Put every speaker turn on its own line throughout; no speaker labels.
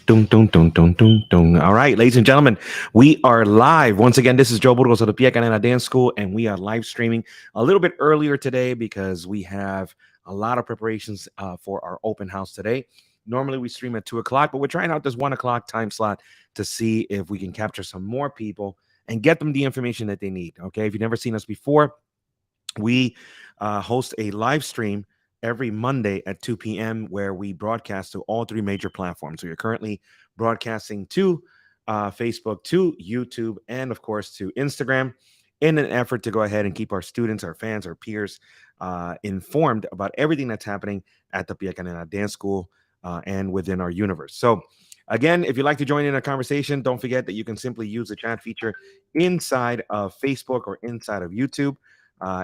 Dun, dun, dun, dun, dun, dun. All right, ladies and gentlemen, we are live. Once again, this is Joe Burgos of the Pia Canela Dance School, and we are live streaming a little bit earlier today because we have a lot of preparations for our open house today. Normally, we stream at 2 o'clock, but we're trying out this 1 o'clock time slot to see if we can capture some more people and get them the information that they need. Okay, if you've never seen us before, we host a live stream every Monday at 2 p.m. where we broadcast to all three major platforms. So you're currently broadcasting to Facebook, to YouTube, and of course to Instagram in an effort to go ahead and keep our students, our fans, our peers informed about everything that's happening at the Pia Canela Dance School and within our universe. So, again, if you'd like to join in a conversation, don't forget that you can simply use the chat feature inside of Facebook or inside of YouTube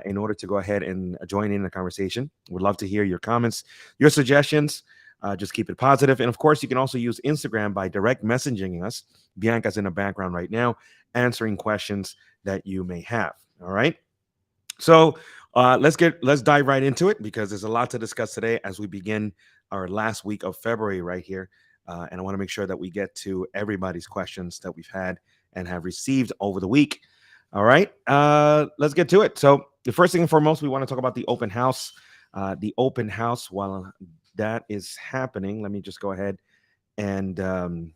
in order to go ahead and join in the conversation. We'd love to hear your comments, your suggestions. Just keep it positive. And of course, you can also use Instagram by direct messaging us. Bianca's in the background right now, answering questions that you may have. All right. So let's dive right into it because there's a lot to discuss today as we begin our last week of February right here. And I want to make sure that we get to everybody's questions that we've had and have received over the week. All right, let's get to it. So the first thing and foremost, we want to talk about the open house. The open house. While that is happening, let me just go ahead and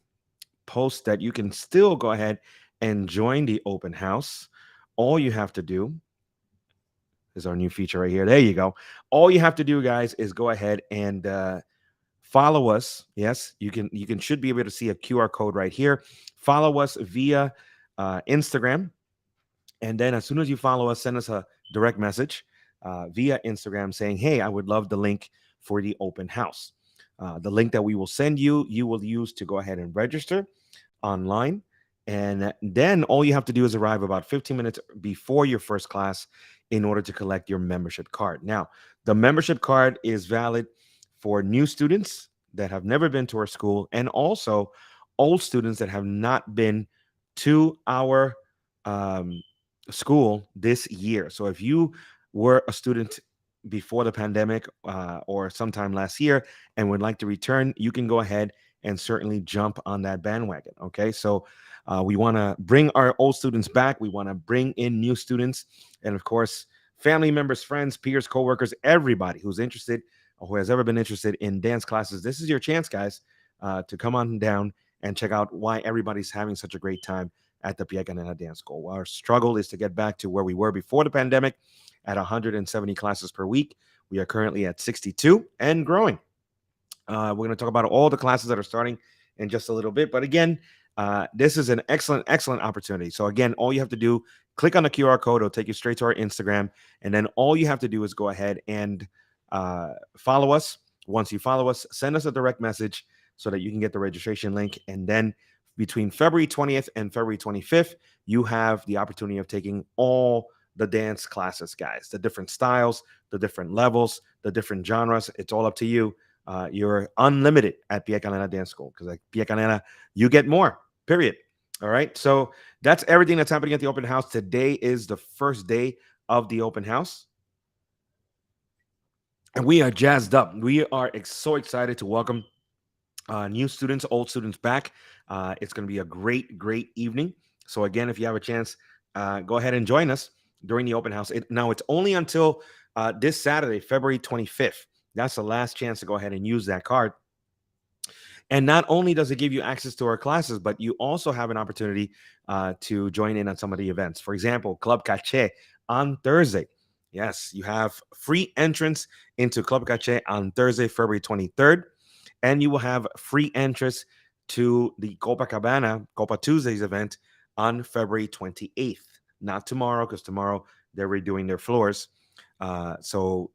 post that you can still go ahead and join the open house. All you have to do is our new feature right here. There you go. All you have to do, guys, is go ahead and follow us. Yes, you can should be able to see a QR code right here. Follow us via Instagram. And then as soon as you follow us, send us a direct message via Instagram saying, hey, I would love the link for the open house. The link that we will send you, you will use to go ahead and register online. And then all you have to do is arrive about 15 minutes before your first class in order to collect your membership card. Now, the membership card is valid for new students that have never been to our school and also old students that have not been to our um, school this year. So if you were a student before the pandemic or sometime last year and would like to return, you can go ahead and certainly jump on that bandwagon. Okay. So we want to bring our old students back. We want to bring in new students. And of course, family members, friends, peers, coworkers, everybody who's interested or who has ever been interested in dance classes. This is your chance, guys, to come on down and check out why everybody's having such a great time at the Pia Canela Dance School. Our struggle is to get back to where we were before the pandemic at 170 classes per week. We are currently at 62 and growing. We're going to talk about all the classes that are starting in just a little bit. But again, this is an excellent, excellent opportunity. So again, all you have to do, click on the QR code. It'll take you straight to our Instagram. And then all you have to do is go ahead and follow us. Once you follow us, send us a direct message so that you can get the registration link. And then between February 20th and February 25th, you have the opportunity of taking all the dance classes, guys, the different styles, the different levels, the different genres. It's all up to you. You're unlimited at Pia Canela Dance School because at Pia Canela, you get more, period. All right. So that's everything that's happening at the open house. Today is the first day of the open house. And we are jazzed up. We are so excited to welcome new students, old students back. It's going to be a great, great evening. So again, if you have a chance, go ahead and join us during the open house. Now it's only until this Saturday, February 25th. That's the last chance to go ahead and use that card. And not only does it give you access to our classes, but you also have an opportunity to join in on some of the events. For example, Club Cache on Thursday. Yes, you have free entrance into Club Cache on Thursday, February 23rd. And you will have free entrance to the Copacabana Copa Tuesdays event on February 28th. Not tomorrow, because tomorrow they're redoing their floors. So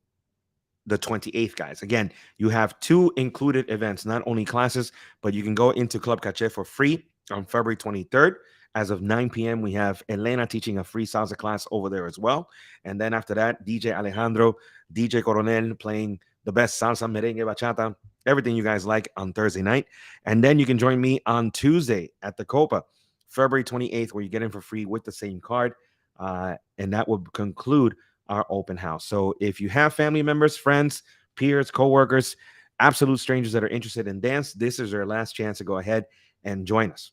the 28th, guys. Again, you have two included events, not only classes, but you can go into Club Cache for free on February 23rd. As of 9 p.m., we have Elena teaching a free salsa class over there as well. And then after that, DJ Alejandro, DJ Coronel playing the best salsa, merengue, bachata, everything you guys like on Thursday night. And then you can join me on Tuesday at the Copa, February 28th, where you get in for free with the same card. And that will conclude our open house. So if you have family members, friends, peers, coworkers, absolute strangers that are interested in dance, this is your last chance to go ahead and join us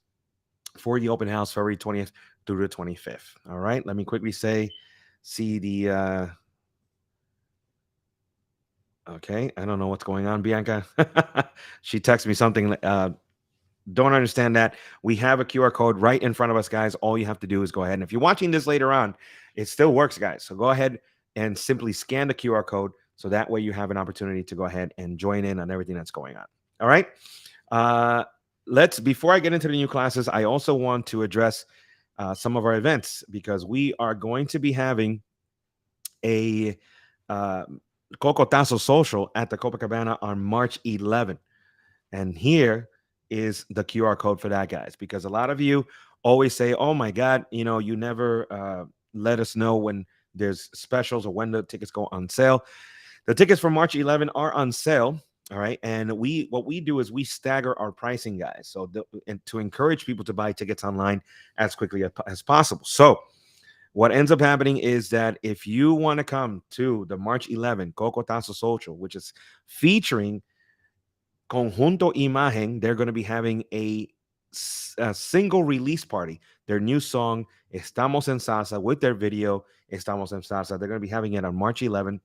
for the open house February 20th through the 25th. All right. Let me quickly see the okay. I don't know what's going on, Bianca. She texted me something. Don't understand that. We have a QR code right in front of us, guys. All you have to do is go ahead. And if you're watching this later on, it still works, guys. So go ahead and simply scan the QR code. So that way you have an opportunity to go ahead and join in on everything that's going on. All right. Before I get into the new classes, I also want to address some of our events because we are going to be having a Cocotazo social at the Copacabana on March 11th. And here is the QR code for that, guys, because a lot of you always say, oh my God, you never let us know when there's specials or when the tickets go on sale. The tickets for March 11 are on sale. All right. And what we do is we stagger our pricing, guys. So and to encourage people to buy tickets online as quickly as possible. So what ends up happening is that if you want to come to the March 11 Cocotazo Social, which is featuring Conjunto Imagen, they're going to be having a single release party. Their new song, Estamos en Salsa, with their video, Estamos en Salsa. They're going to be having it on March 11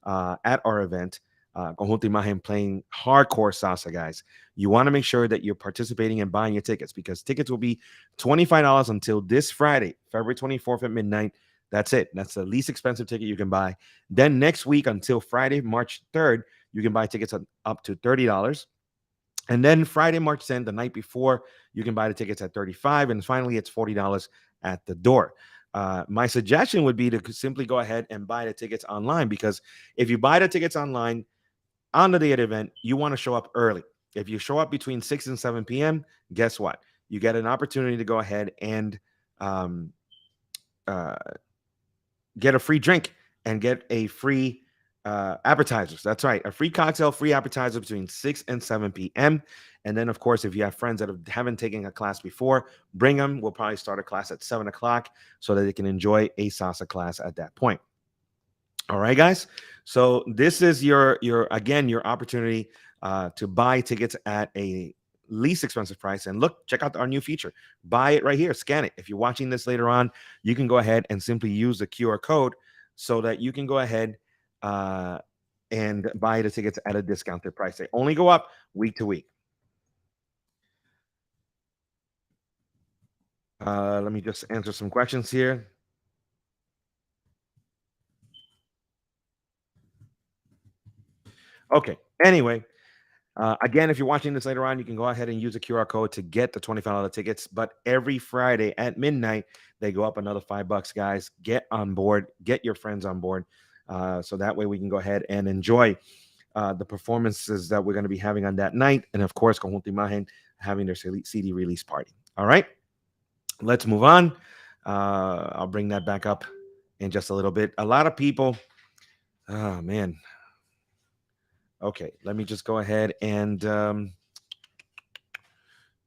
at our event. Conjunto Imagen playing hardcore salsa, guys. You want to make sure that you're participating and buying your tickets because tickets will be $25 until this Friday, February 24th at midnight. That's it. That's the least expensive ticket you can buy. Then next week until Friday, March 3rd, you can buy tickets up to $30. And then Friday, March 10th, the night before, you can buy the tickets at $35. And finally, it's $40 at the door. My suggestion would be to simply go ahead and buy the tickets online because if you buy the tickets online on the day of the event, you want to show up early. If you show up between 6 and 7 p.m., guess what? You get an opportunity to go ahead and get a free drink and get a free appetizers. That's right. A free cocktail, free appetizer between 6 and 7 p.m. And then, of course, if you have friends that haven't taken a class before, bring them. We'll probably start a class at 7 o'clock so that they can enjoy a salsa class at that point. All right, guys. So this is your opportunity to buy tickets at a least expensive price. And look, check out our new feature. Buy it right here. Scan it. If you're watching this later on, you can go ahead and simply use the QR code so that you can go ahead and buy the tickets at a discounted price. They only go up week to week. Let me just answer some questions here. Okay. Anyway, again, if you're watching this later on, you can go ahead and use the QR code to get the $25 tickets. But every Friday at midnight, they go up another $5, guys. Get on board. Get your friends on board. So that way we can go ahead and enjoy the performances that we're going to be having on that night. And of course, Conjunto Imagen having their CD release party. All right. Let's move on. I'll bring that back up in just a little bit. A lot of people, oh man. Okay, let me just go ahead and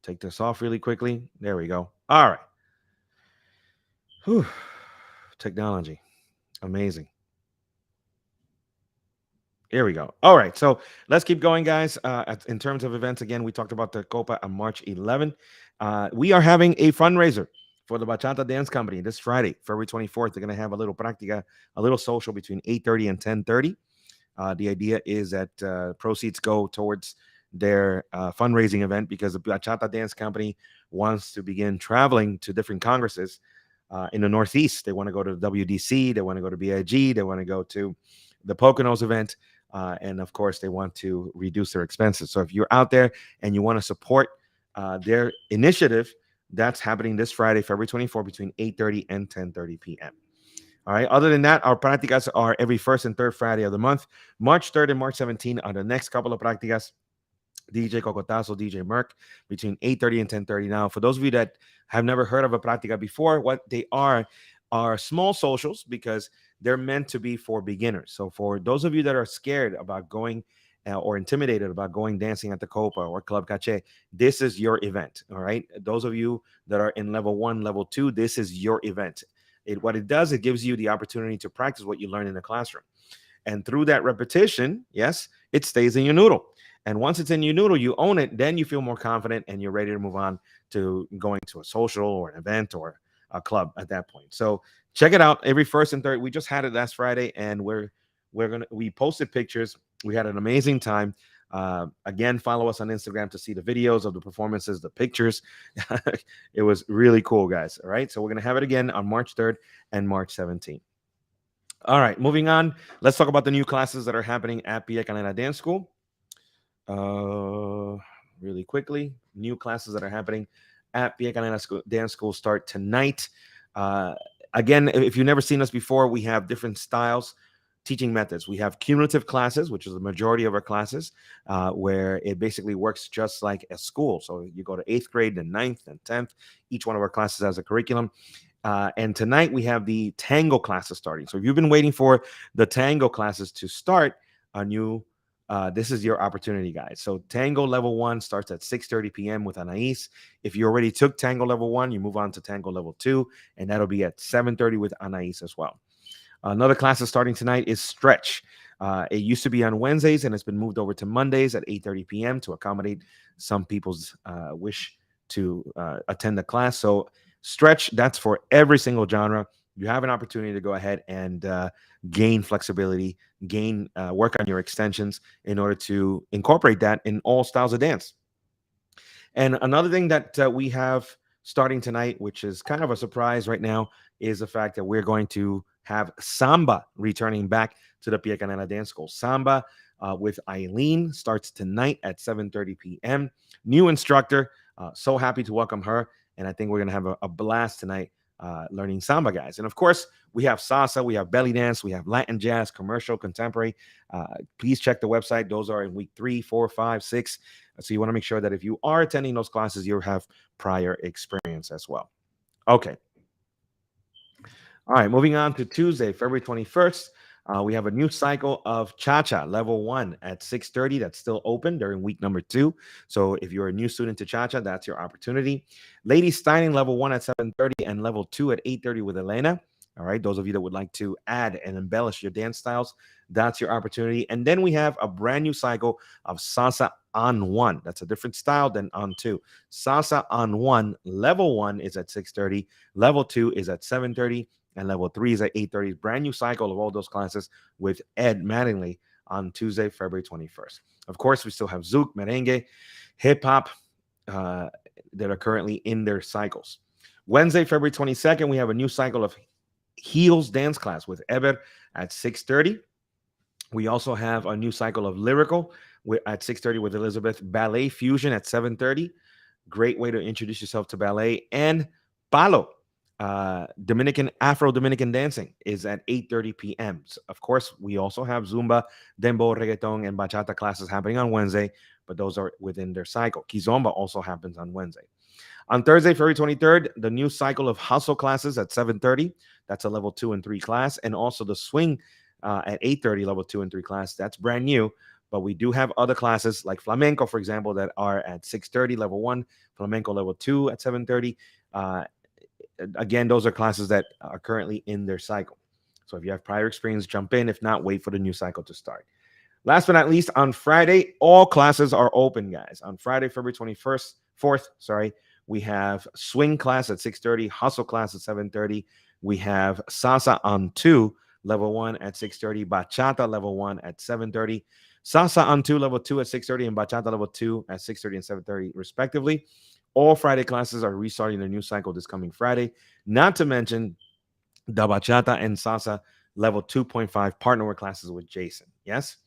take this off really quickly. There we go. All right. Whew. Technology. Amazing. Here we go. All right. So let's keep going, guys. In terms of events, again, we talked about the Copa on March 11th. We are having a fundraiser for the Bachata Dance Company this Friday, February 24th. They're going to have a little practica, a little social between 8:30 and 10:30. The idea is that proceeds go towards their fundraising event because the Bachata Dance Company wants to begin traveling to different congresses in the Northeast. They want to go to the WDC. They want to go to BIG. They want to go to the Poconos event. And of course, they want to reduce their expenses. So if you're out there and you want to support their initiative, that's happening this Friday, February 24th, between 8:30 and 10:30 p.m. All right. Other than that, our practicas are every first and third Friday of the month. March 3rd and March 17th are the next couple of practicas. DJ Cocotazo, DJ Merc, between 8:30 and 10:30. Now, for those of you that have never heard of a practica before, what they are small socials because they're meant to be for beginners. So for those of you that are scared about going or intimidated about going dancing at the Copa or Club Cache, this is your event. All right. Those of you that are in level 1, level 2, this is your event. What it does, it gives you the opportunity to practice what you learn in the classroom. And through that repetition, yes, it stays in your noodle. And once it's in your noodle, you own it, then you feel more confident and you're ready to move on to going to a social or an event or a club at that point. So check it out every first and third. We just had it last Friday, and we posted pictures. We had an amazing time. Again, follow us on Instagram to see the videos of the performances, the pictures. It was really cool, guys. All right. So we're going to have it again on March 3rd and March 17th. All right. Moving on. Let's talk about the new classes that are happening at Pia Canela Dance School. Really quickly, new classes that are happening at Pia Canela Dance School start tonight. Again, if you've never seen us before, we have different styles, teaching methods. We have cumulative classes, which is the majority of our classes, where it basically works just like a school. So you go to 8th grade, then 9th, and 10th. Each one of our classes has a curriculum. And tonight we have the tango classes starting. So if you've been waiting for the tango classes to start, this is your opportunity, guys. So Tango Level 1 starts at 6:30 p.m. with Anais. If you already took Tango Level 1, you move on to Tango Level 2, and that'll be at 7:30 with Anais as well. Another class that's starting tonight is Stretch. It used to be on Wednesdays, and it's been moved over to Mondays at 8:30 p.m. to accommodate some people's wish to attend the class. So Stretch, that's for every single genre. You have an opportunity to go ahead and gain flexibility, work on your extensions in order to incorporate that in all styles of dance. And another thing that we have starting tonight, which is kind of a surprise right now, is the fact that we're going to have Samba returning back to the Pia Canela Dance School. Samba with Eileen starts tonight at 7:30 p.m. New instructor. So happy to welcome her. And I think we're going to have a blast tonight learning Samba, guys. And of course, we have salsa, we have belly dance, we have Latin jazz, commercial, contemporary. Please check the website. Those are in week 3, 4, 5, 6. So you want to make sure that if you are attending those classes, you have prior experience as well. Okay. All right, moving on to Tuesday, February 21st. We have a new cycle of Cha-Cha Level 1 at 6:30. That's still open during week number 2. So if you're a new student to Cha-Cha, that's your opportunity. Lady Styling Level 1 at 7:30 and Level 2 at 8:30 with Elena. All right, those of you that would like to add and embellish your dance styles, that's your opportunity. And then we have a brand new cycle of Salsa on 1. That's a different style than on 2. Salsa on 1, Level 1 is at 6:30. Level 2 is at 7:30. And Level 3 is at 8:30. Brand new cycle of all those classes with Ed Mattingly on Tuesday, February 21st. Of course, we still have Zouk, Merengue, Hip Hop that are currently in their cycles. Wednesday, February 22nd, we have a new cycle of Heels Dance class with Eber at 6:30. We also have a new cycle of Lyrical at 6:30 with Elizabeth. Ballet Fusion at 7:30. Great way to introduce yourself to ballet. And Palo, Afro-Dominican dancing is at 8:30 p.m. So of course, we also have Zumba, Dembo, Reggaeton, and Bachata classes happening on Wednesday, but those are within their cycle. Kizomba also happens on Wednesday. On Thursday, February 23rd, the new cycle of hustle classes at 7:30. That's a level 2 and 3 class. And also the swing at 8:30, level 2 and 3 class. That's brand new. But we do have other classes like flamenco, for example, that are at 6:30, level 1, flamenco level 2 at 7:30. Again, those are classes that are currently in their cycle. So if you have prior experience, jump in. If not, wait for the new cycle to start. Last but not least, on Friday, all classes are open, guys. On Friday, February 4th, we have swing class at 6:30, hustle class at 7:30. We have salsa on 2, level 1 at 6:30, bachata level 1 at 7:30, salsa on 2, level 2 at 6:30, and bachata level 2 at 6:30 and 7:30, respectively. All Friday classes are restarting their new cycle this coming Friday. Not to mention the bachata and salsa level 2.5 partner work classes with Jason. Yes.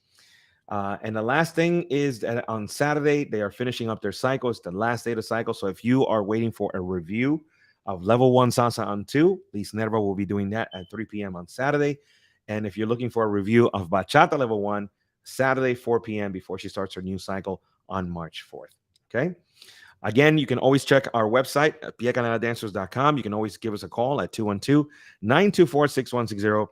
And the last thing is that on Saturday, they are finishing up their cycle. It's the last day of the cycle. So if you are waiting for a review of level 1 salsa on 2, Liz Nerva will be doing that at 3 p.m. on Saturday. And if you're looking for a review of bachata level 1, Saturday, 4 p.m. before she starts her new cycle on March 4th. Okay. Again, you can always check our website at piacaneladancers.com. You can always give us a call at 212-924-6160.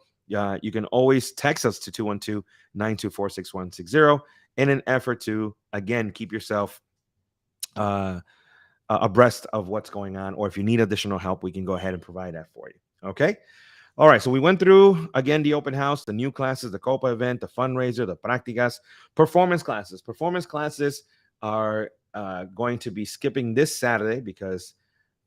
You can always text us to 212-924-6160 in an effort to, again, keep yourself abreast of what's going on. Or if you need additional help, we can go ahead and provide that for you. Okay. All right, so we went through again the open house, the new classes, the Copa event, the fundraiser, the practicas, performance classes. Performance classes are going to be skipping this Saturday because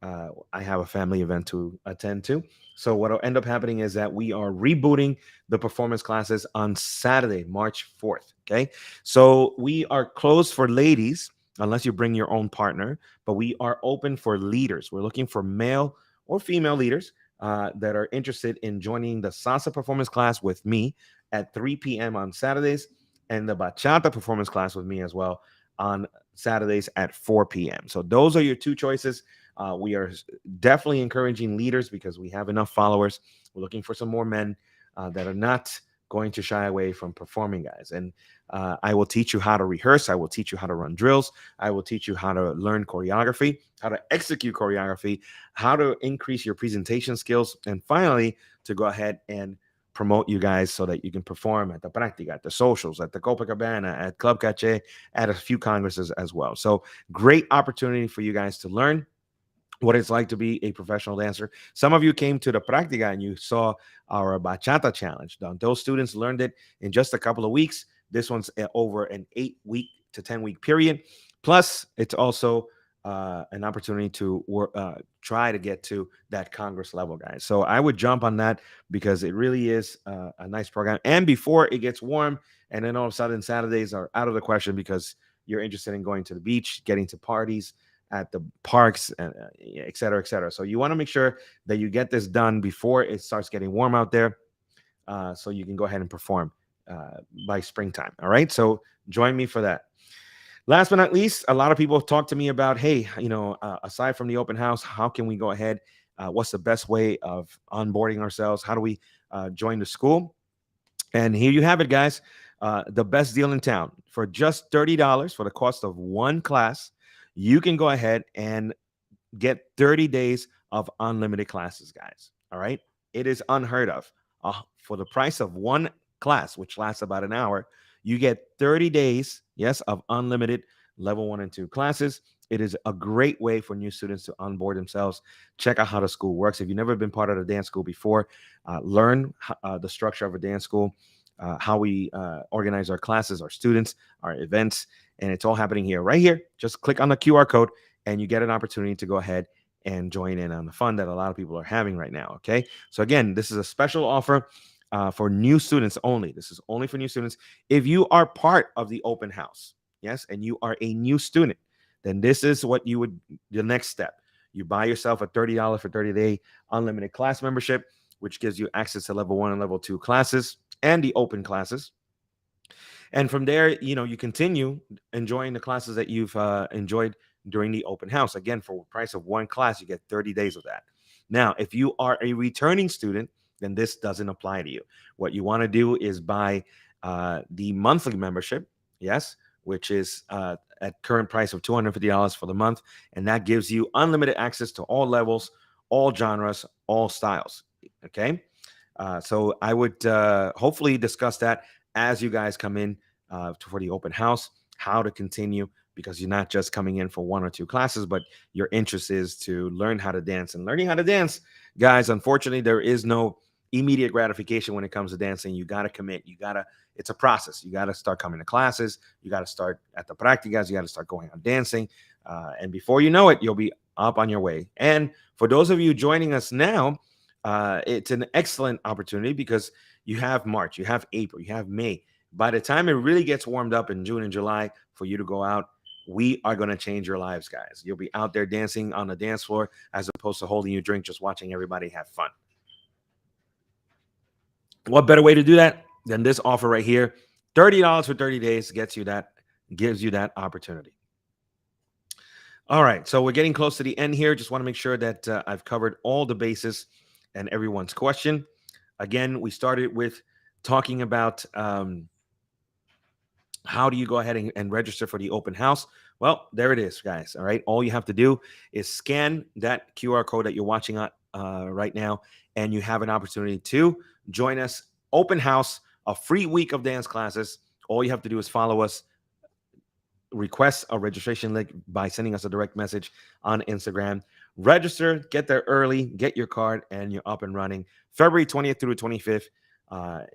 I have a family event to attend to. So what will end up happening is that we are rebooting the performance classes on Saturday, March 4th. Okay, so we are closed for ladies unless you bring your own partner, but we are open for leaders. We're looking for male or female leaders that are interested in joining the salsa performance class with me at 3 p.m. on Saturdays, and the bachata performance class with me as well on Saturdays at 4 p.m. So those are your two choices. We are definitely encouraging leaders because we have enough followers. We're looking for some more men that are not going to shy away from performing, guys. And I will teach you how to rehearse. I will teach you how to run drills. I will teach you how to learn choreography, how to execute choreography, how to increase your presentation skills, and finally, to go ahead and promote you guys so that you can perform at the Practica, at the socials, at the Copacabana, at Club Cache, at a few congresses as well. So great opportunity for you guys to learn what it's like to be a professional dancer. Some of you came to the Practica and you saw our bachata challenge. Those students learned it in just a couple of weeks. This one's over an 8-week to 10-week period. Plus, it's also an opportunity to try to get to that Congress level, guys. So I would jump on that because it really is a nice program. And before it gets warm, and then all of a sudden Saturdays are out of the question because you're interested in going to the beach, getting to parties at the parks, et cetera, et cetera. So you want to make sure that you get this done before it starts getting warm out there, so you can go ahead and perform by springtime. All right. So join me for that. Last but not least, a lot of people talk to me about, hey, aside from the open house, how can we go ahead? What's the best way of onboarding ourselves? How do we join the school? And here you have it, guys. The best deal in town. For just $30 for the cost of one class, you can go ahead and get 30 days of unlimited classes, guys. All right. It is unheard of. For the price of one class, which lasts about an hour, you get 30 days, yes, of unlimited level 1 and 2 classes. It is a great way for new students to onboard themselves. Check out how the school works. If you've never been part of the dance school before, learn the structure of a dance school, how we organize our classes, our students, our events, and it's all happening here, right here. Just click on the QR code and you get an opportunity to go ahead and join in on the fun that a lot of people are having right now. Okay. So again, this is a special offer for new students only. This is only for new students. If you are part of the open house, yes, and you are a new student, then this is what you would, the next step. You buy yourself a $30 for 30-day unlimited class membership, which gives you access to level 1 and level 2 classes and the open classes. And from there, you continue enjoying the classes that you've enjoyed during the open house. Again, for the price of one class, you get 30 days of that. Now, if you are a returning student, then this doesn't apply to you. What you want to do is buy the monthly membership, yes, which is at current price of $250 for the month. And that gives you unlimited access to all levels, all genres, all styles. Okay. So I would hopefully discuss that as you guys come in for the open house, how to continue, because you're not just coming in for 1 or 2 classes, but your interest is to learn how to dance. And learning how to dance, guys, unfortunately, there is no immediate gratification when it comes to dancing. You got to commit. It's a process. You got to start coming to classes. You got to start at the practicas. You got to start going on dancing. And before you know it, you'll be up on your way. And for those of you joining us now, it's an excellent opportunity because you have March, you have April, you have May. By the time it really gets warmed up in June and July for you to go out, we are going to change your lives, guys. You'll be out there dancing on the dance floor as opposed to holding your drink, just watching everybody have fun. What better way to do that than this offer right here? $30 for 30 days gives you that opportunity. All right, so we're getting close to the end here. Just want to make sure that I've covered all the bases and everyone's question. Again, we started with talking about how do you go ahead and register for the open house? Well, there it is, guys. All right. All you have to do is scan that QR code that you're watching right now, and you have an opportunity to join us. Open house, a free week of dance classes. All you have to do is follow us, request a registration link by sending us a direct message on Instagram. Register, get there early, get your card, and you're up and running. February 20th through 25th,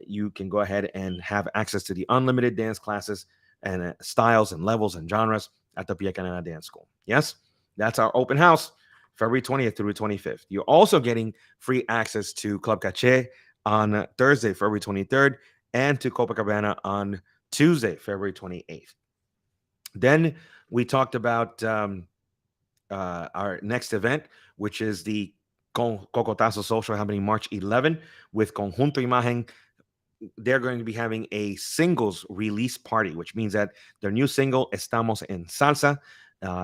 you can go ahead and have access to the unlimited dance classes and styles and levels and genres at the Pia Canana Dance School. Yes, that's our open house, February 20th through 25th. You're also getting free access to Club Cache on Thursday, February 23rd, and to Copacabana on Tuesday, February 28th. Then we talked about our next event, which is the Cocotazo Social happening March 11 with Conjunto Imagen. They're going to be having a singles release party, which means that their new single, Estamos en Salsa,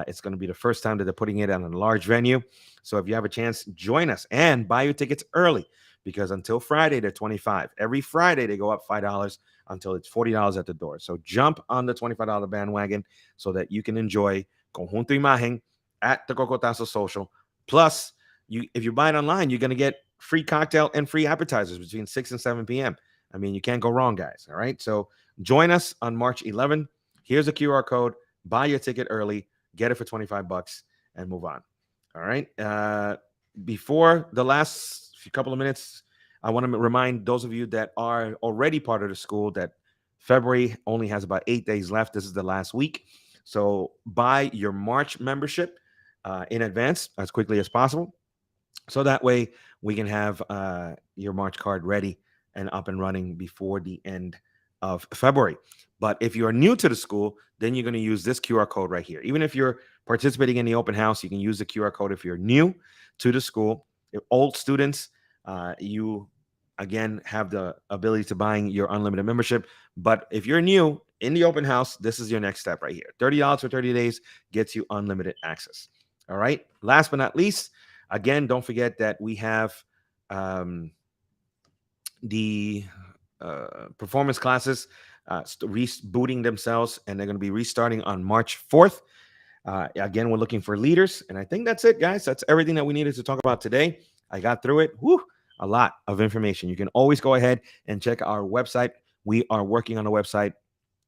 it's going to be the first time that they're putting it on a large venue. So if you have a chance, join us and buy your tickets early because until Friday, they're 25. Every Friday, they go up $5 until it's $40 at the door. So jump on the $25 bandwagon so that you can enjoy Conjunto Imagen at the Cocotazo Social. Plus, if you buy it online, you're going to get free cocktail and free appetizers between 6 and 7 p.m. I mean, you can't go wrong, guys. All right. So join us on March 11. Here's a QR code. Buy your ticket early, get it for $25, and move on. All right. Before the last couple of minutes, I want to remind those of you that are already part of the school that February only has about 8 days left. This is the last week. So buy your March membership in advance as quickly as possible. So that way we can have your March card ready and up and running before the end of February. But if you are new to the school, then you're going to use this QR code right here. Even if you're participating in the open house, you can use the QR code. If you're new to the school, if old students, you again have the ability to buying your unlimited membership. But if you're new in the open house, this is your next step right here. $30 for 30 days gets you unlimited access. All right. Last but not least, again, don't forget that we have the performance classes rebooting themselves, and they're going to be restarting on March 4th. Again, we're looking for leaders, and I think that's it, guys. That's everything that we needed to talk about today. I got through it. Woo, a lot of information. You can always go ahead and check our website. We are working on the website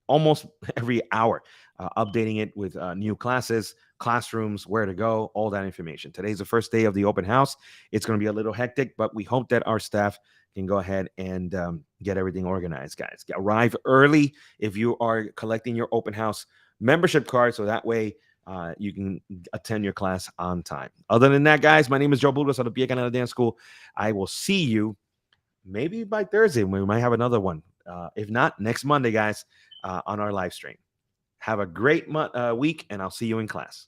almost every hour, updating it with new classes, classrooms, where to go, all that information. Today's the first day of the open house. It's going to be a little hectic, but we hope that our staff can go ahead and get everything organized, guys. Arrive early if you are collecting your open house membership card, so that way you can attend your class on time. Other than that, guys, my name is Joe Burgos of the Pia Canada Dance School. I will see you maybe by Thursday. We might have another one. If not, next Monday, guys, on our live stream. Have a great week, and I'll see you in class.